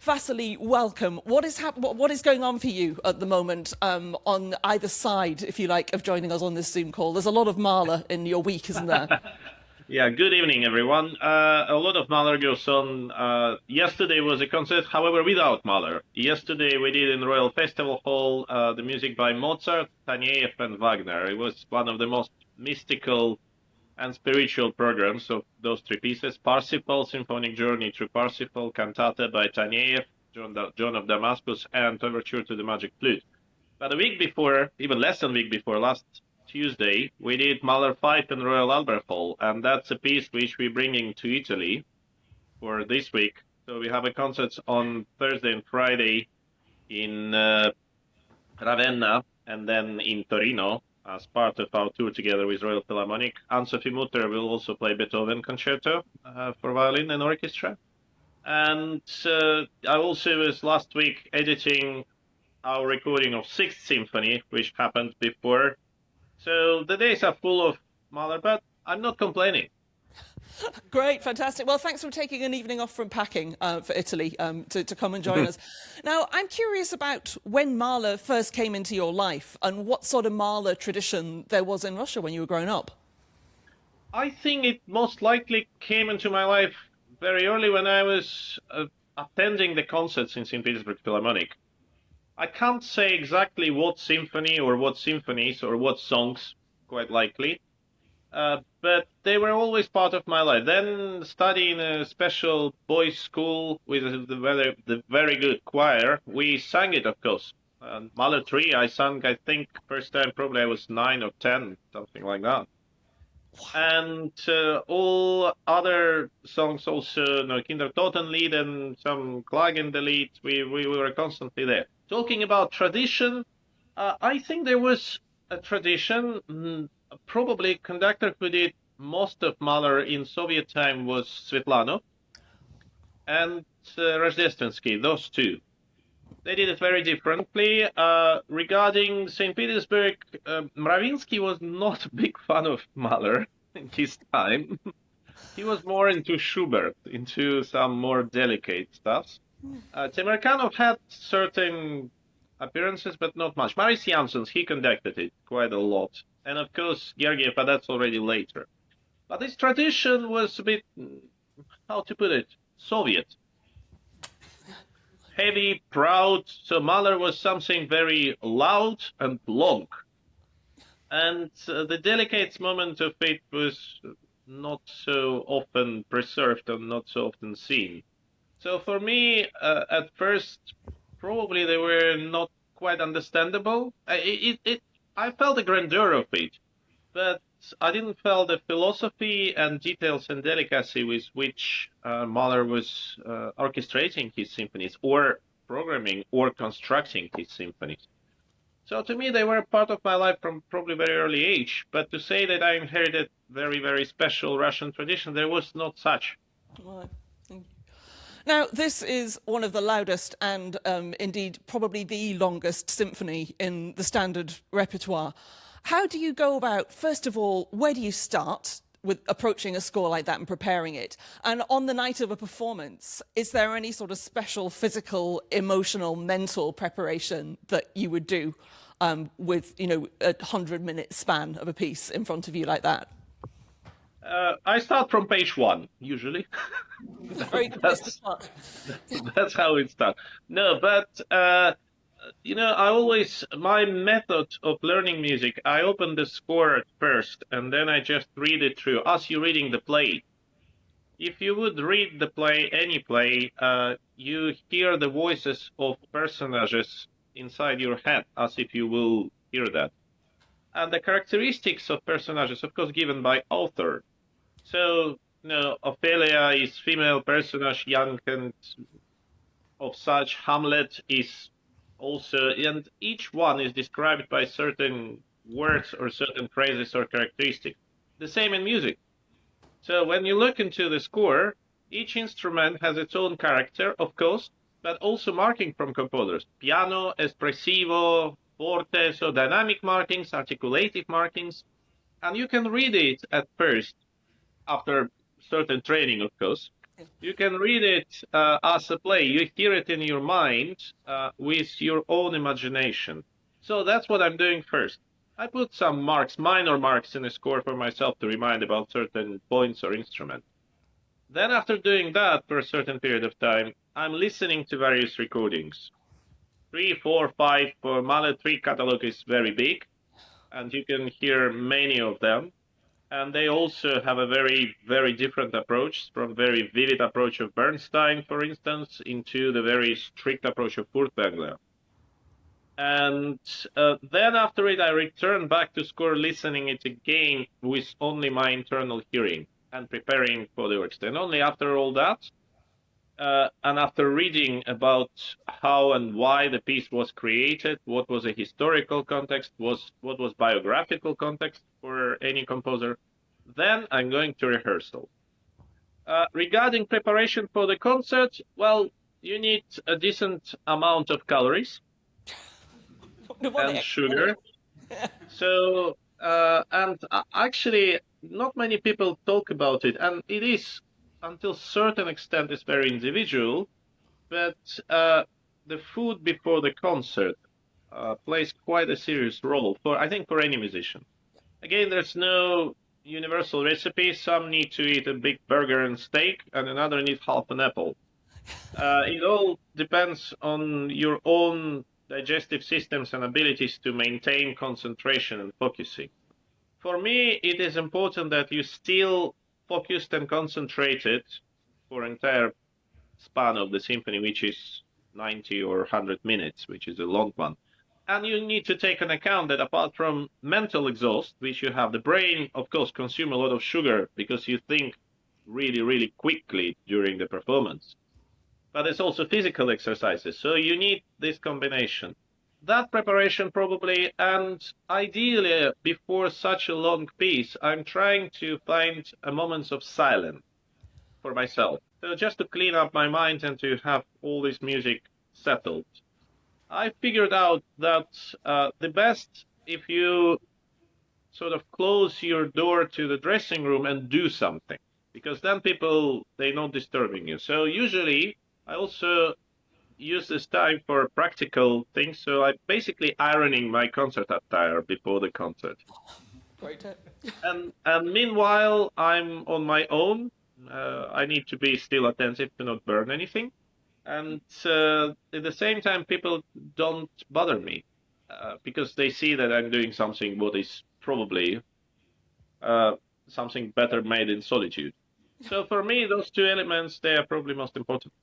Vasily, welcome. What is going on for you at the moment on either side, if you like, of joining us on this Zoom call? There's a lot of Mahler in your week, isn't there? Yeah, good evening, everyone. A lot of Mahler goes on. Yesterday was a concert, however, without Mahler. Yesterday we did in Royal Festival Hall the music by Mozart, Taneyev, and Wagner. It was one of the most mystical and spiritual programs of those three pieces. Parsifal, Symphonic Journey through Parsifal, Cantata by Taneyev, John of Damascus, and Overture to the Magic Flute. But a week before, even less than a week before, last Tuesday, we did Mahler 5 in Royal Albert Hall, and that's a piece which we're bringing to Italy for this week. So we have a concert on Thursday and Friday in Ravenna and then in Torino as part of our tour together with Royal Philharmonic. Anne-Sophie Mutter will also play Beethoven Concerto for violin and orchestra. And I also was last week editing our recording of Sixth Symphony, which happened before. So the days are full of Mahler, but I'm not complaining. Great, fantastic. Well, thanks for taking an evening off from packing for Italy to come and join us. Now, I'm curious about when Mahler first came into your life and what sort of Mahler tradition there was in Russia when you were growing up. I think it most likely came into my life very early when I was attending the concerts in St. Petersburg Philharmonic. I can't say exactly what symphony or what symphonies or what songs, quite likely, but they were always part of my life. Then studying a special boys' school with the very good choir, we sang it, of course. Mahler 3, I sang, I think, first time probably I was 9 or 10, something like that. And all other songs also, Kindertotenlied and some Klagenlied, we were constantly there. Talking about tradition, I think there was a tradition. Probably conductor who did most of Mahler in Soviet time was Svetlanov and Rождественский, those two. They did it very differently. Regarding St. Petersburg, Mravinsky was not a big fan of Mahler in his time. He was more into Schubert, into some more delicate stuff. Temirkanov had certain appearances, but not much. Maris Janssens, he conducted it quite a lot. And of course, Gergiev, but that's already later. But this tradition was a bit, how to put it, Soviet. Heavy, proud. So Mahler was something very loud and long. And the delicate moment of it was not so often preserved and not so often seen. So for me, at first, probably they were not quite understandable. I felt the grandeur of it, but I didn't feel the philosophy and details and delicacy with which Mahler was orchestrating his symphonies or programming or constructing his symphonies. So to me, they were part of my life from probably very early age. But to say that I inherited very, very special Russian tradition, there was not such. Right. Thank you. Now, this is one of the loudest and indeed probably the longest symphony in the standard repertoire. How do you go about, first of all, where do you start with approaching a score like that and preparing it? And on the night of a performance, is there any sort of special physical, emotional, mental preparation that you would do with, a 100-minute span of a piece in front of you like that? I start from page 1, usually. Very good place to start. That's how it starts. No, but, my method of learning music, I open the score at first, and then I just read it through, as you're reading the play. If you would read the play, any play, you hear the voices of personages inside your head, as if you will hear that. And the characteristics of personages, of course, given by author. So, Ophelia is female personage, young and of such. Hamlet is also, and each one is described by certain words or certain phrases or characteristics. The same in music. So when you look into the score, each instrument has its own character, of course, but also marking from composers. Piano, espressivo, forte, so dynamic markings, articulative markings. And you can read it at first, after certain training, of course. You can read it as a play. You hear it in your mind with your own imagination. So that's what I'm doing first. I put some marks, minor marks in a score for myself to remind about certain points or instruments. Then after doing that for a certain period of time, I'm listening to various recordings. 3, 4, 5 for Mahler 3 catalog is very big, and you can hear many of them. And they also have a very, very different approach, from very vivid approach of Bernstein, for instance, into the very strict approach of Furtwängler. And then after it, I return back to score, listening it again with only my internal hearing and preparing for the works. And only after all that, and after reading about how and why the piece was created, what was a historical context, what was biographical context for any composer, then I'm going to rehearsal. Regarding preparation for the concert, well, you need a decent amount of calories and sugar. So, and actually, not many people talk about it, and it is, until a certain extent, is very individual. But the food before the concert plays quite a serious role for, I think, for any musician. Again, there's no universal recipe. Some need to eat a big burger and steak, and another needs half an apple. It all depends on your own digestive systems and abilities to maintain concentration and focusing. For me, it is important that you still focused and concentrated for entire span of the symphony, which is 90 or 100 minutes, which is a long one. And you need to take an account that apart from mental exhaust, which you have, the brain, of course, consume a lot of sugar because you think really, really quickly during the performance. But it's also physical exercises. So you need this combination. That preparation probably, and ideally before such a long piece, I'm trying to find a moments of silence for myself. So just to clean up my mind and to have all this music settled. I figured out that the best if you sort of close your door to the dressing room and do something, because then people, they're not disturbing you. So usually I also use this time for practical things. So I'm basically ironing my concert attire before the concert. Great tip. And meanwhile, I'm on my own. I need to be still attentive to not burn anything. And at the same time, people don't bother me because they see that I'm doing something what is probably something better made in solitude. So for me, those two elements, they are probably most important.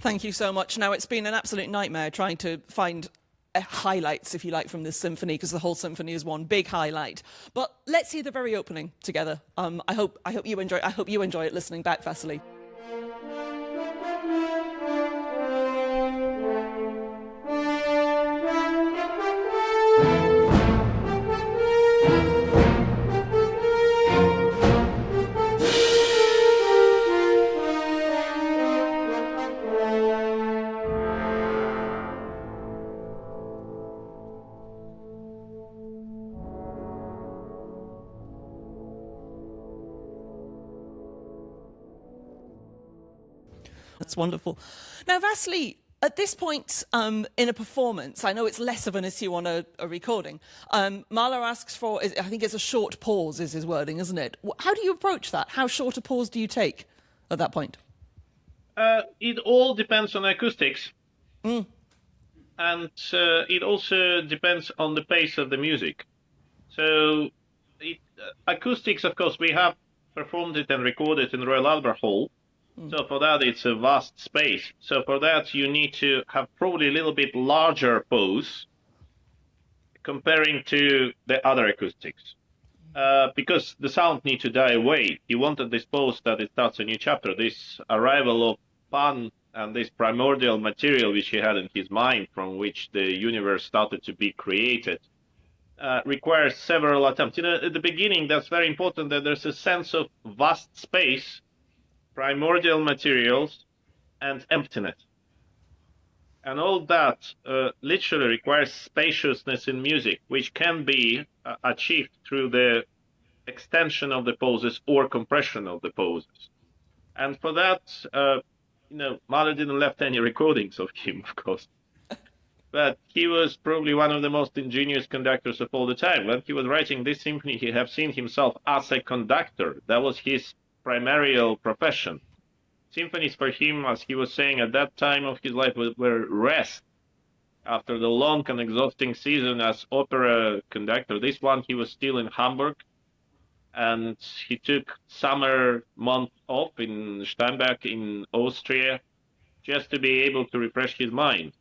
Thank you so much. Now, it's been an absolute nightmare trying to find highlights, if you like, from this symphony, because the whole symphony is one big highlight. But let's hear the very opening together. I hope you enjoy. I hope you enjoy it listening back, Vasily. That's wonderful. Now, Vasily, at this point in a performance, I know it's less of an issue on a recording. Mahler asks for, I think it's a short pause is his wording, isn't it? How do you approach that? How short a pause do you take at that point? It all depends on acoustics. And it also depends on the pace of the music. So acoustics, of course, we have performed it and recorded in Royal Albert Hall. So for that, it's a vast space. So for that, you need to have probably a little bit larger pause comparing to the other acoustics. Because the sound needs to die away. He wanted this pause that it starts a new chapter, this arrival of fun and this primordial material which he had in his mind from which the universe started to be created. Requires several attempts. You know, at the beginning, that's very important that there's a sense of vast space, primordial materials, and emptiness. And all that literally requires spaciousness in music, which can be achieved through the extension of the pauses or compression of the pauses. And for that, Mahler didn't left any recordings of him, of course. But he was probably one of the most ingenious conductors of all the time. When he was writing this symphony, he have seen himself as a conductor. That was his primary profession. Symphonies for him, as he was saying at that time of his life, were rest after the long and exhausting season as opera conductor. This one, he was still in Hamburg, and he took summer month off in Steinbach in Austria just to be able to refresh his mind.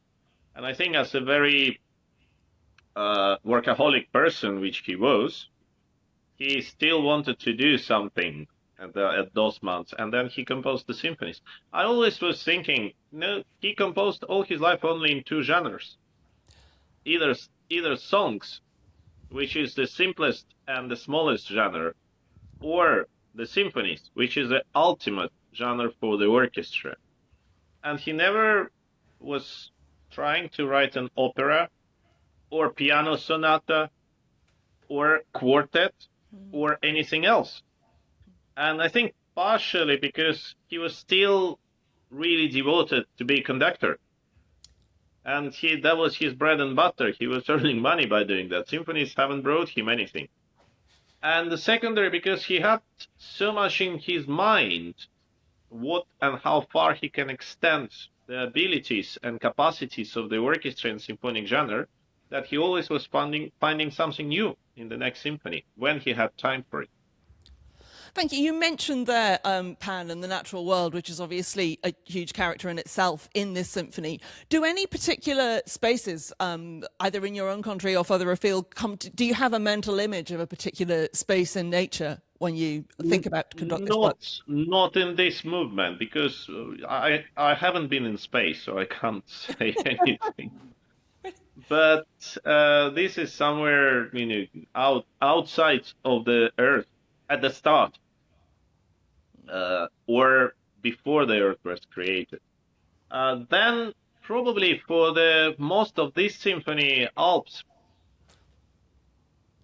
And I think as a very workaholic person, which he was, he still wanted to do something at those months, and then he composed the symphonies. I always was thinking, no, he composed all his life only in two genres, either songs, which is the simplest and the smallest genre, or the symphonies, which is the ultimate genre for the orchestra. And he never was trying to write an opera or piano sonata or quartet or anything else. And I think partially because he was still really devoted to be a conductor. And that was his bread and butter. He was earning money by doing that. Symphonies haven't brought him anything. And the secondary, because he had so much in his mind what and how far he can extend the abilities and capacities of the orchestra and symphonic genre, that he always was finding something new in the next symphony when he had time for it. Thank you. You mentioned there Pan and the natural world, which is obviously a huge character in itself in this symphony. Do any particular spaces, either in your own country or further afield, do you have a mental image of a particular space in nature when you think about conducting this work? Not in this movement, because I haven't been in space, so I can't say anything. But this is somewhere, outside of the Earth at the start. Or before the Earth was created. Then probably for the most of this symphony, Alps,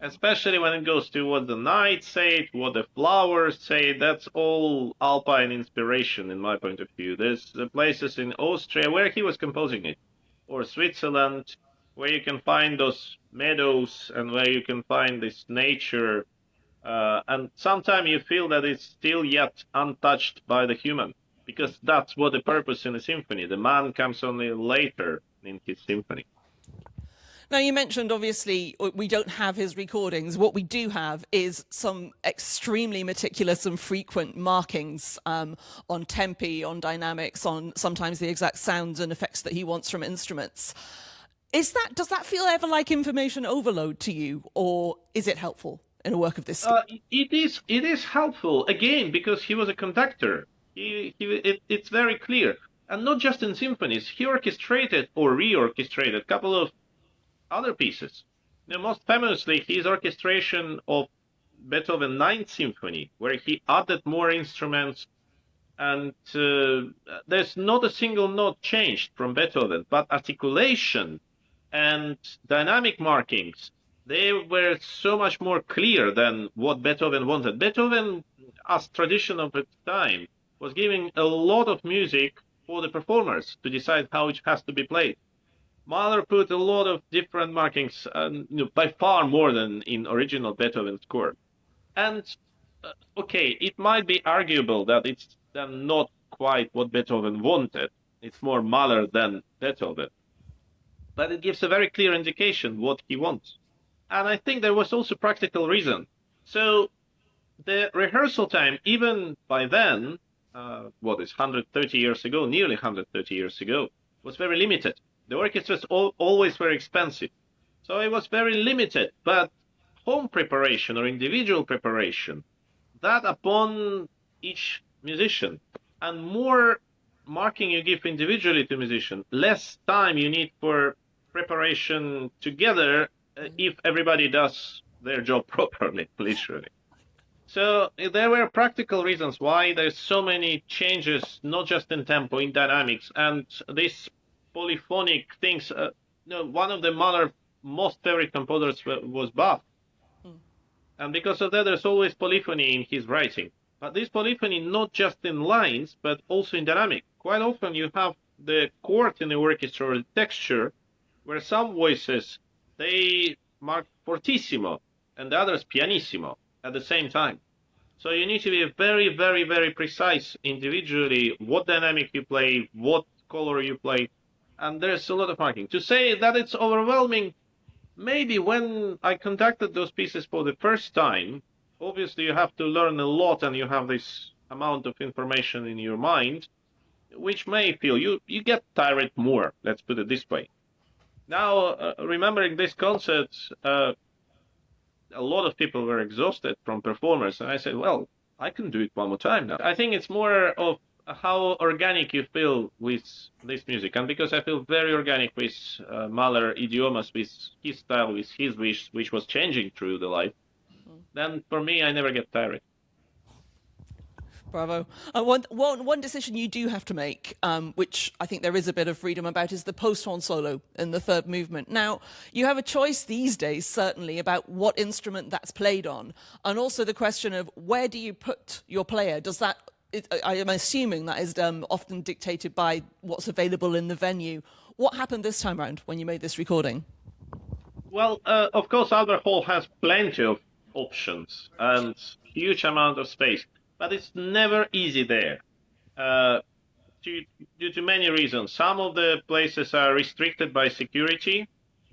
especially when it goes to what the night say, what the flowers say, that's all Alpine inspiration in my point of view. There's the places in Austria where he was composing it, or Switzerland, where you can find those meadows and where you can find this nature. And sometimes you feel that it's still yet untouched by the human, because that's what the purpose in a symphony. The man comes only later in his symphony. Now, you mentioned, obviously, we don't have his recordings. What we do have is some extremely meticulous and frequent markings on tempi, on dynamics, on sometimes the exact sounds and effects that he wants from instruments. Does that feel ever like information overload to you, or is it helpful in a work of this scale? It is helpful, again, because he was a conductor. It's very clear. And not just in symphonies. He orchestrated or reorchestrated a couple of other pieces. Most famously, his orchestration of Beethoven's Ninth Symphony, where he added more instruments, and there's not a single note changed from Beethoven, but articulation and dynamic markings, they were so much more clear than what Beethoven wanted. Beethoven, as tradition of its time, was giving a lot of music for the performers to decide how it has to be played. Mahler put a lot of different markings, by far more than in original Beethoven score. And okay, it might be arguable that it's not quite what Beethoven wanted. It's more Mahler than Beethoven. But it gives a very clear indication what he wants. And I think there was also practical reason. So the rehearsal time, even by then, 130 years ago, nearly 130 years ago, was very limited. The orchestras always were expensive. So it was very limited, but home preparation or individual preparation, that upon each musician, and more marking you give individually to musician, less time you need for preparation together if everybody does their job properly, literally. So there were practical reasons why there's so many changes, not just in tempo, in dynamics, and these polyphonic things. One of the Mahler's most favorite composers was Bach. And because of that, there's always polyphony in his writing. But this polyphony not just in lines, but also in dynamic. Quite often you have the chord in the orchestra or the texture where some voices, they mark fortissimo and the others pianissimo at the same time. So you need to be very, very, very precise individually what dynamic you play, what color you play, and there's a lot of marking. To say that it's overwhelming, maybe when I conducted those pieces for the first time, obviously you have to learn a lot and you have this amount of information in your mind, which may feel you get tired more, let's put it this way. Now, remembering this concert, a lot of people were exhausted from performers, and I said, well, I can do it one more time now. I think it's more of how organic you feel with this music, and because I feel very organic with Mahler idiomas, with his style, with his wish, which was changing through the life, then for me, I never get tired. Bravo. One decision you do have to make, which I think there is a bit of freedom about, is the post-horn solo in the third movement. Now, you have a choice these days, certainly, about what instrument that's played on, and also the question of where do you put your player? Does that, I am assuming that is often dictated by what's available in the venue. What happened this time round when you made this recording? Well, of course, Albert Hall has plenty of options and huge amount of space, but it's never easy there. Due to many reasons. Some of the places are restricted by security.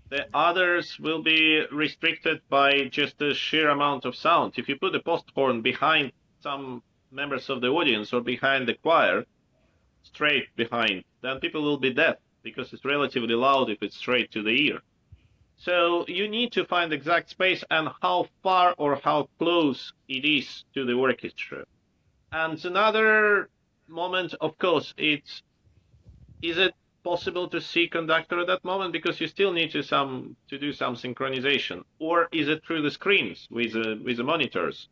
The others will be restricted by just the sheer amount of sound. If you put a post horn behind some members of the audience or behind the choir, straight behind, then people will be deaf because it's relatively loud if it's straight to the ear. So you need to find exact space and how far or how close it is to the orchestra. And another moment, of course, is it possible to see conductor at that moment, because you still need to do some synchronization, or is it through the screens with the monitors?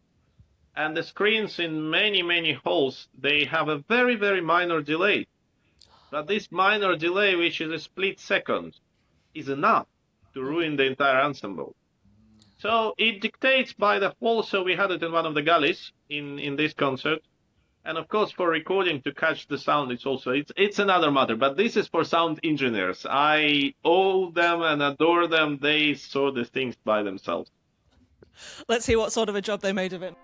And the screens in many halls, they have a very, very minor delay, but this minor delay, which is a split second, is enough to ruin the entire ensemble. So it dictates by the hall. So we had it in one of the galleys in this concert. And of course, for recording to catch the sound, it's another matter. But this is for sound engineers. I owe them and adore them. They saw the things by themselves. Let's see what sort of a job they made of it.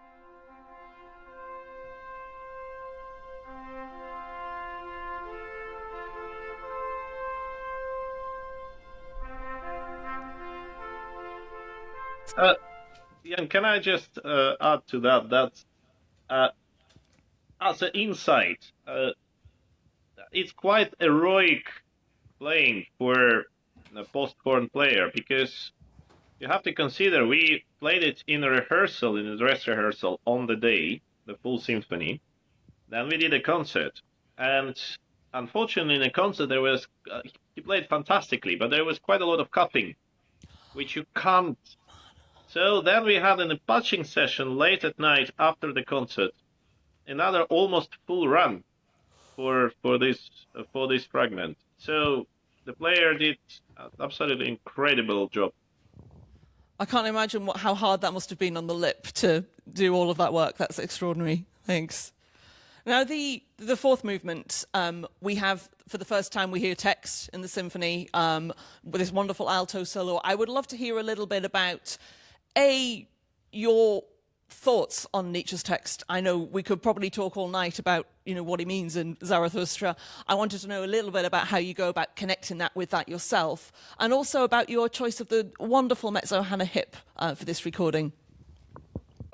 Jan, can I just add to that? That as an insight, it's quite heroic playing for a post-horn player, because you have to consider we played it in a rehearsal, in a dress rehearsal on the day, the full symphony. Then we did a concert, and unfortunately in the concert there was, he played fantastically, but there was quite a lot of coughing, which you can't. So then we had an patching session late at night after the concert, another almost full run for this fragment. So the player did an absolutely incredible job. I can't imagine how hard that must have been on the lip to do all of that work. That's extraordinary. Thanks. Now, the fourth movement, we have, for the first time, we hear text in the symphony with this wonderful alto solo. I would love to hear a little bit about, your thoughts on Nietzsche's text. I know we could probably talk all night about, what he means in Zarathustra. I wanted to know a little bit about how you go about connecting that with that yourself, and also about your choice of the wonderful mezzo Hannah Hip for this recording.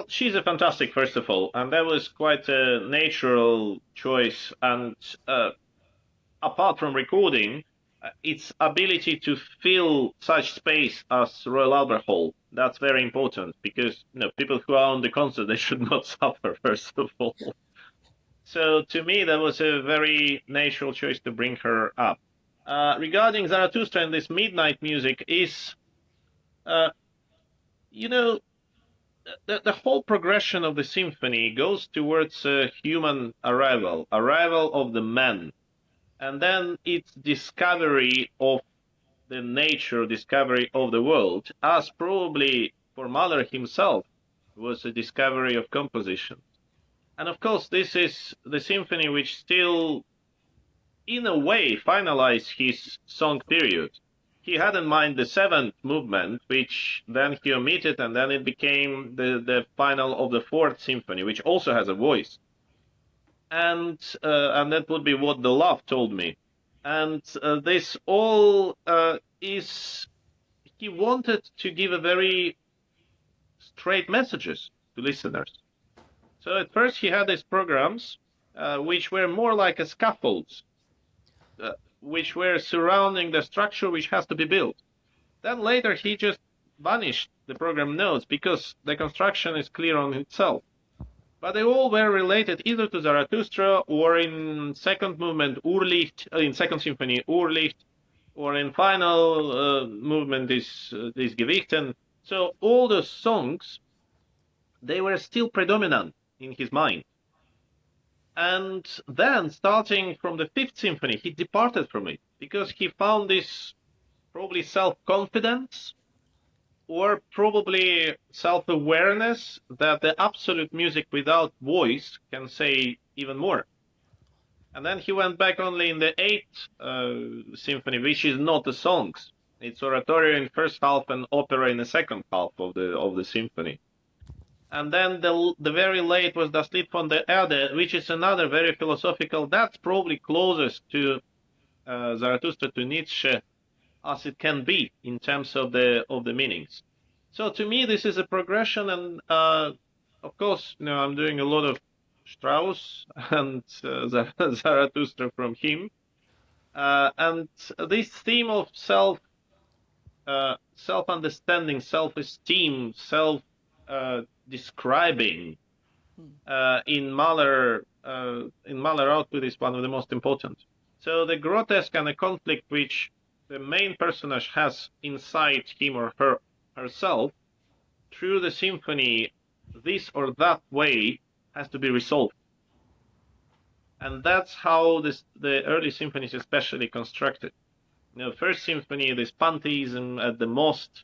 She's a fantastic, first of all, and that was quite a natural choice. And apart from recording, its ability to fill such space as Royal Albert Hall, that's very important, because people who are on the concert, they should not suffer, first of all. So to me, that was a very natural choice to bring her up. Regarding Zarathustra and this midnight music is, the whole progression of the symphony goes towards a human arrival of the man. And then it's discovery of the nature, discovery of the world, as probably for Mahler himself was a discovery of composition. And of course, this is the symphony which still, in a way, finalized his song period. He had in mind the seventh movement, which then he omitted, and then it became the final of the fourth symphony, which also has a voice. And that would be what the love told me. And this all is, he wanted to give a very straight messages to listeners. So at first he had these programs which were more like a scaffolds, which were surrounding the structure which has to be built. Then later he just vanished the program notes because the construction is clear on itself. But they all were related either to Zarathustra or in second movement Urlicht, in second symphony Urlicht, or in final movement is Gewichten. So all the songs, they were still predominant in his mind. And then, starting from the fifth symphony, he departed from it because he found this probably self-confidence or probably self-awareness that the absolute music without voice can say even more. And then he went back only in the eighth symphony, which is not the songs. It's oratorio in first half and opera in the second half of the symphony. And then the very late was Das Lied von der Erde, which is another very philosophical. That's probably closest to Zarathustra, to Nietzsche, as it can be in terms of the meanings. So to me, this is a progression, and of course, I'm doing a lot of Strauss and Zarathustra from him, and this theme of self-understanding, self-esteem, describing in Mahler output is one of the most important. So the grotesque and the conflict which the main personage has inside him or herself through the symphony, this or that way has to be resolved. And that's how the early symphonies especially constructed. First symphony, this pantheism at the most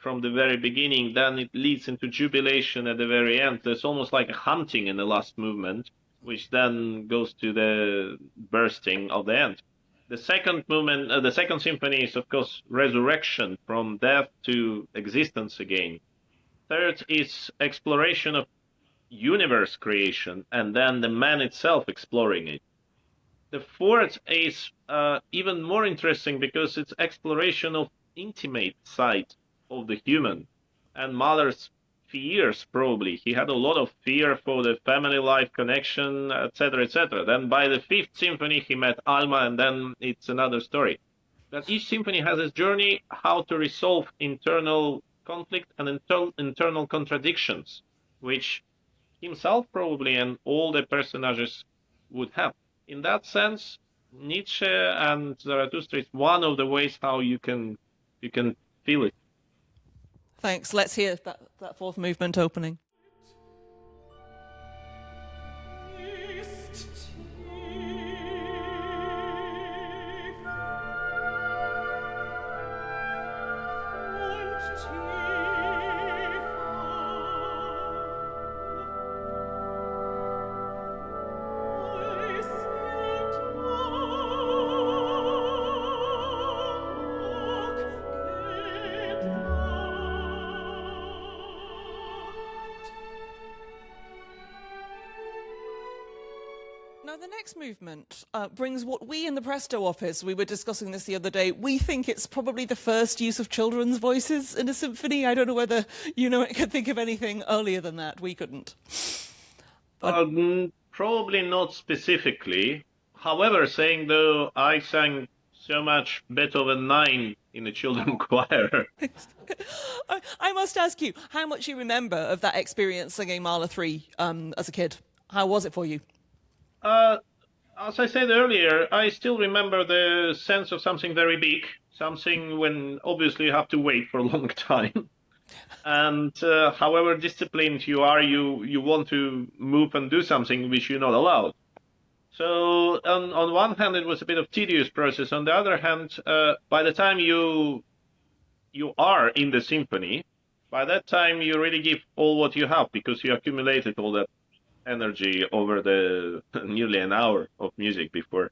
from the very beginning, then it leads into jubilation at the very end. There's almost like a hunting in the last movement, which then goes to the bursting of the end. The second movement, the second symphony is, of course, resurrection from death to existence again. Third is exploration of universe creation, and then the man itself exploring it. The fourth is even more interesting because it's exploration of intimate side of the human, and Mahler's fears. Probably he had a lot of fear for the family life connection, etc., etc. Then by the fifth symphony he met Alma, and then it's another story. But each symphony has its journey how to resolve internal conflict and internal contradictions, which himself probably and all the personages would have. In that sense, Nietzsche and Zarathustra is one of the ways how you can feel it. Thanks. Let's hear that fourth movement opening. Now, the next movement brings what we in the Presto office, we were discussing this the other day, we think it's probably the first use of children's voices in a symphony. I don't know whether could think of anything earlier than that. We couldn't. Probably not specifically. However, saying though, I sang so much Beethoven 9 in a children's choir. I must ask you, how much you remember of that experience singing Mahler 3 as a kid? How was it for you? As I said earlier, I still remember the sense of something very big, something when obviously you have to wait for a long time. And however disciplined you are, you want to move and do something which you're not allowed. So on one hand, it was a bit of tedious process. On the other hand, by the time you are in the symphony, by that time you really give all what you have because you accumulated all that energy over the nearly an hour of music before.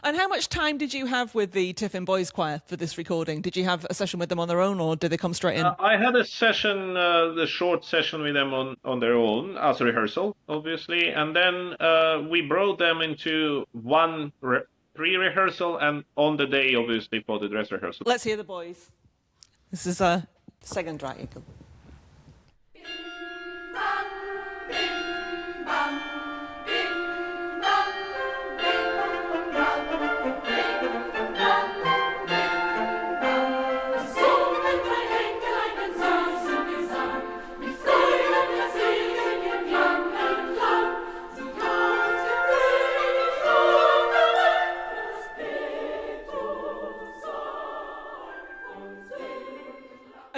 And how much time did you have with the Tiffin Boys Choir for this recording? Did you have a session with them on their own, or did they come straight in? I had a session, the short session with them on their own as a rehearsal, obviously, and then we brought them into one pre-rehearsal and on the day, obviously, for the dress rehearsal. Let's hear the boys. This is a second track.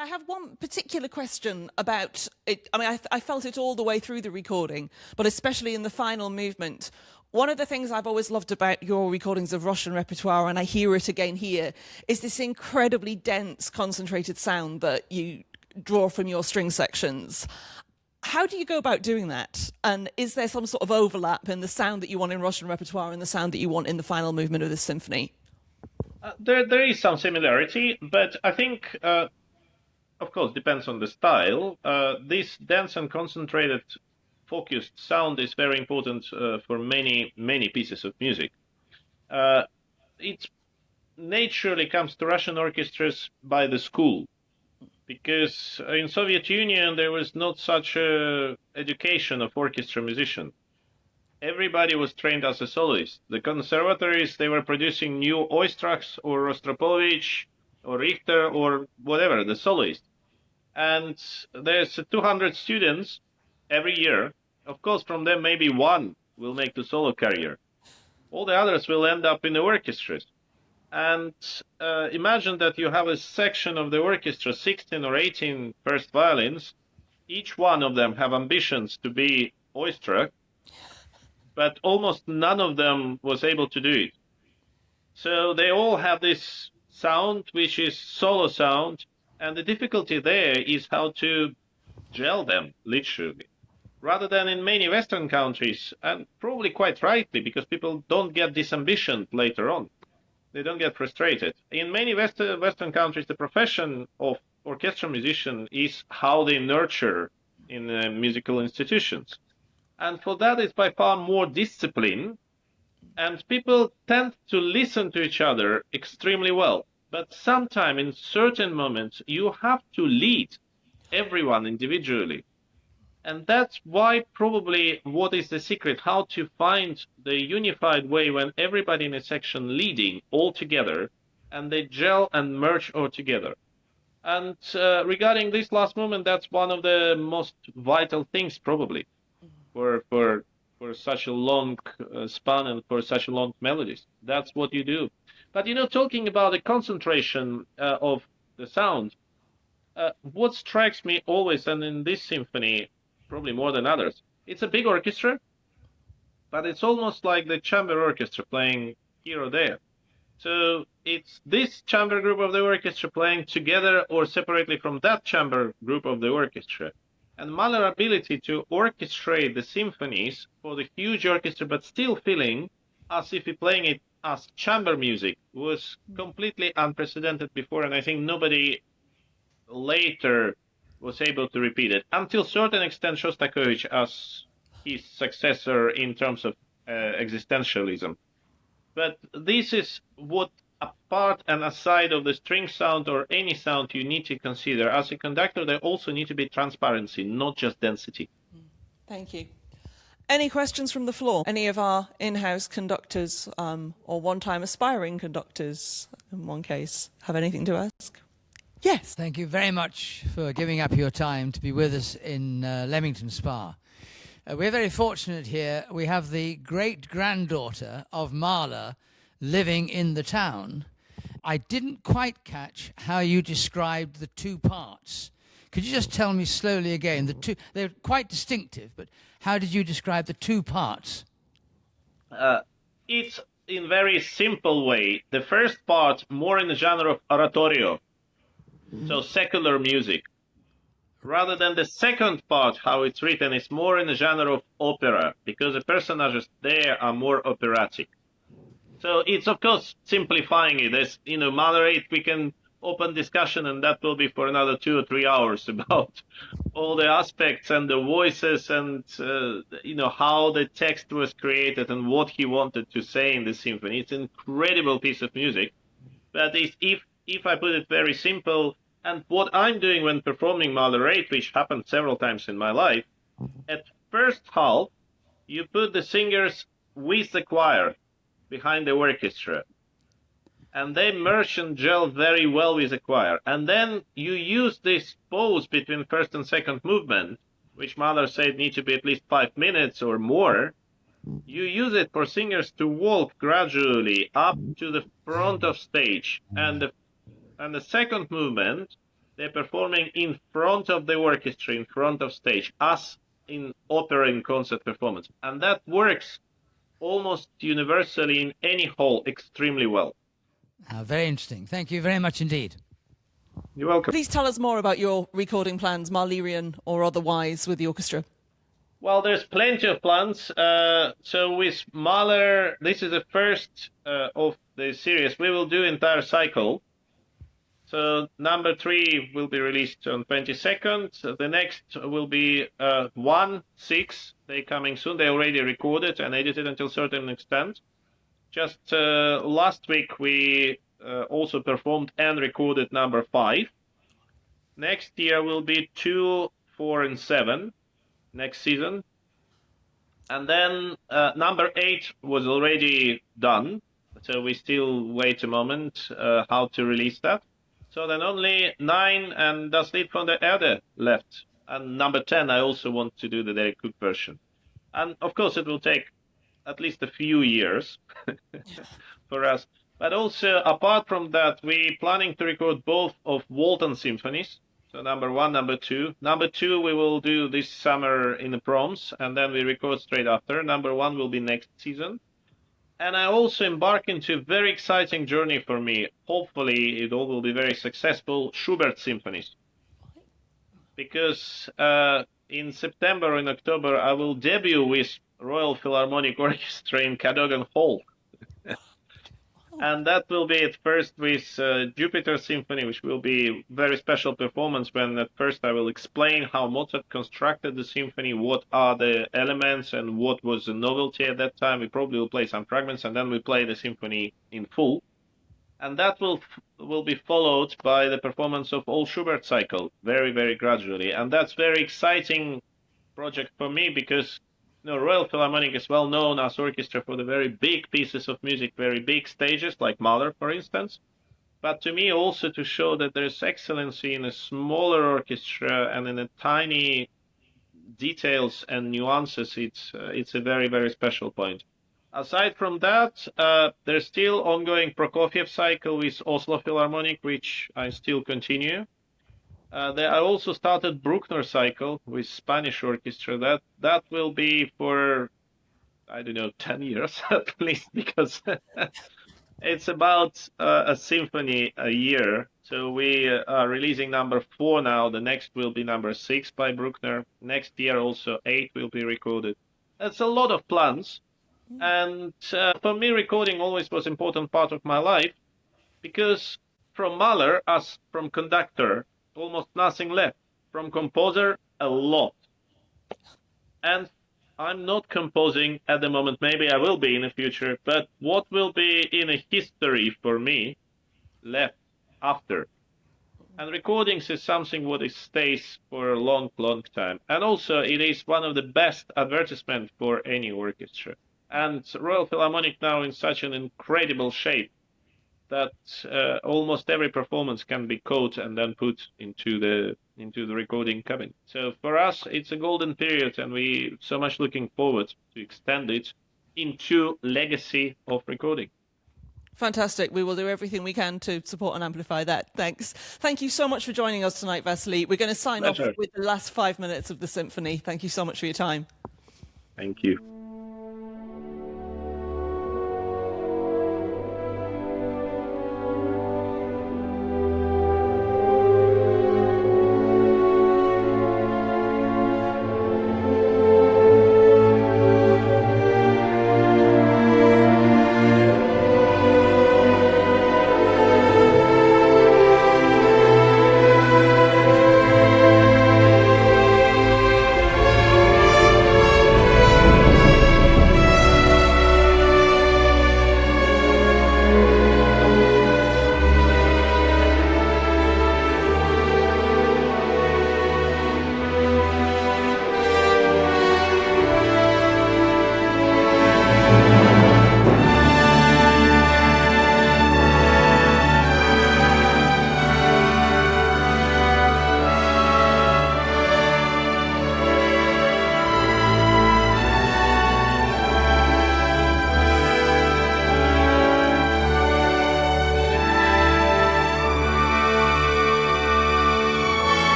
I have one particular question about it. I mean, I felt it all the way through the recording, but especially in the final movement. One of the things I've always loved about your recordings of Russian repertoire, and I hear it again here, is this incredibly dense, concentrated sound that you draw from your string sections. How do you go about doing that? And is there some sort of overlap in the sound that you want in Russian repertoire and the sound that you want in the final movement of this symphony? There is some similarity, but I think, of course, depends on the style. This dense and concentrated, focused sound is very important for many pieces of music. It naturally comes to Russian orchestras by the school, because in Soviet Union there was not such a education of orchestra musician. Everybody was trained as a soloist. The conservatories, they were producing new Oistrakh or Rostropovich or Richter or whatever, the soloist. And there's 200 students every year. Of course, from them, maybe one will make the solo career. All the others will end up in the orchestras. And imagine that you have a section of the orchestra, 16 or 18 first violins. Each one of them have ambitions to be Oistrakh, but almost none of them was able to do it. So they all have this sound, which is solo sound, and the difficulty there is how to gel them, literally. Rather than in many Western countries, and probably quite rightly, because people don't get disambitioned later on. They don't get frustrated. In many Western countries, the profession of orchestral musician is how they nurture in musical institutions. And for that, it's by far more discipline, and people tend to listen to each other extremely well. But sometimes, in certain moments, you have to lead everyone individually. And that's why probably what is the secret, how to find the unified way when everybody in a section leading all together, and they gel and merge all together. And regarding this last movement, that's one of the most vital things probably for such a long span and for such long melodies. That's what you do. But talking about the concentration of the sound, what strikes me always, and in this symphony probably more than others, it's a big orchestra, but it's almost like the chamber orchestra playing here or there. So it's this chamber group of the orchestra playing together or separately from that chamber group of the orchestra. And Mahler's ability to orchestrate the symphonies for the huge orchestra, but still feeling as if he's playing it as chamber music, was completely unprecedented before, and I think nobody later was able to repeat it, until a certain extent Shostakovich as his successor in terms of existentialism. But this is what, apart and aside of the string sound or any sound, you need to consider. As a conductor, there also need to be transparency, not just density. Thank you. Any questions from the floor? Any of our in-house conductors or one-time aspiring conductors, in one case, have anything to ask? Yes. Thank you very much for giving up your time to be with us in Leamington Spa. We're very fortunate here. We have the great-granddaughter of Mahler living in the town. I didn't quite catch how you described the two parts. Could you just tell me slowly again? They're quite distinctive, but how did you describe the two parts? It's in very simple way. The first part more in the genre of oratorio, so secular music. rather than the second part, how it's written, is more in the genre of opera, because the personages there are more operatic. So it's, of course, simplifying it. As, Mahler 8, we can open discussion, and that will be for another 2 or 3 hours about all the aspects and the voices and, how the text was created and what he wanted to say in the symphony. It's an incredible piece of music. But if I put it very simple, and what I'm doing when performing Mahler 8, which happened several times in my life, at first half, you put the singers with the choir behind the orchestra, and they merge and gel very well with the choir. And then you use this pause between first and second movement, which Mahler said need to be at least 5 minutes or more. You use it for singers to walk gradually up to the front of stage, and the second movement, they're performing in front of the orchestra, in front of stage, as in opera and concert performance. And that works almost universally in any hall extremely well. Very interesting. Thank you very much indeed. You're welcome. Please tell us more about your recording plans, Mahlerian or otherwise, with the orchestra. Well, there's plenty of plans. So with Mahler, this is the first of the series. We will do entire cycle. So number 3 will be released on 22nd. The next will be 1, 6. They're coming soon. They already recorded and edited until a certain extent. Just last week, we also performed and recorded number 5. Next year will be 2, 4, and 7. Next season. And then number 8 was already done. So we still wait a moment how to release that. So then only 9 and Das Lied von der Erde left. And number 10, I also want to do the Derek Cook version. And of course, it will take at least a few years for us. But also, apart from that, we're planning to record both of Walton symphonies. So number 1, number 2. Number 2, we will do this summer in the proms, and then we record straight after. Number 1 will be next season. And I also embark into a very exciting journey for me. Hopefully, it all will be very successful. Schubert symphonies. Because in September and October, I will debut with Royal Philharmonic Orchestra in Cadogan Hall. And that will be at first with Jupiter Symphony, which will be a very special performance when at first I will explain how Mozart constructed the symphony, what are the elements and what was the novelty at that time. We probably will play some fragments and then we play the symphony in full. And that will be followed by the performance of all Schubert cycle, very, very gradually. And that's very exciting project for me because Royal Philharmonic is well known as orchestra for the very big pieces of music, very big stages, like Mahler, for instance. But to me, also to show that there's excellency in a smaller orchestra and in the tiny details and nuances, it's a very, very special point. Aside from that, there's still ongoing Prokofiev cycle with Oslo Philharmonic, which I still continue. I also started Bruckner cycle with Spanish orchestra. That will be for, 10 years at least, because it's about a symphony a year. So we are releasing number 4 now. The next will be number 6 by Bruckner. Next year also 8 will be recorded. That's a lot of plans. And for me, recording always was an important part of my life because from Mahler, as from conductor, almost nothing left. From composer, a lot. And I'm not composing at the moment. Maybe I will be in the future. But what will be in a history for me left after? And recordings is something what stays for a long, long time. And also, it is one of the best advertisements for any orchestra. And Royal Philharmonic now in such an incredible shape that almost every performance can be caught and then put into the recording cabin. So for us, it's a golden period, and we so much looking forward to extend it into legacy of recording. Fantastic. We will do everything we can to support and amplify that. Thanks. Thank you so much for joining us tonight, Vasily. We're going to sign off with the last 5 minutes of the symphony. Thank you so much for your time. Thank you.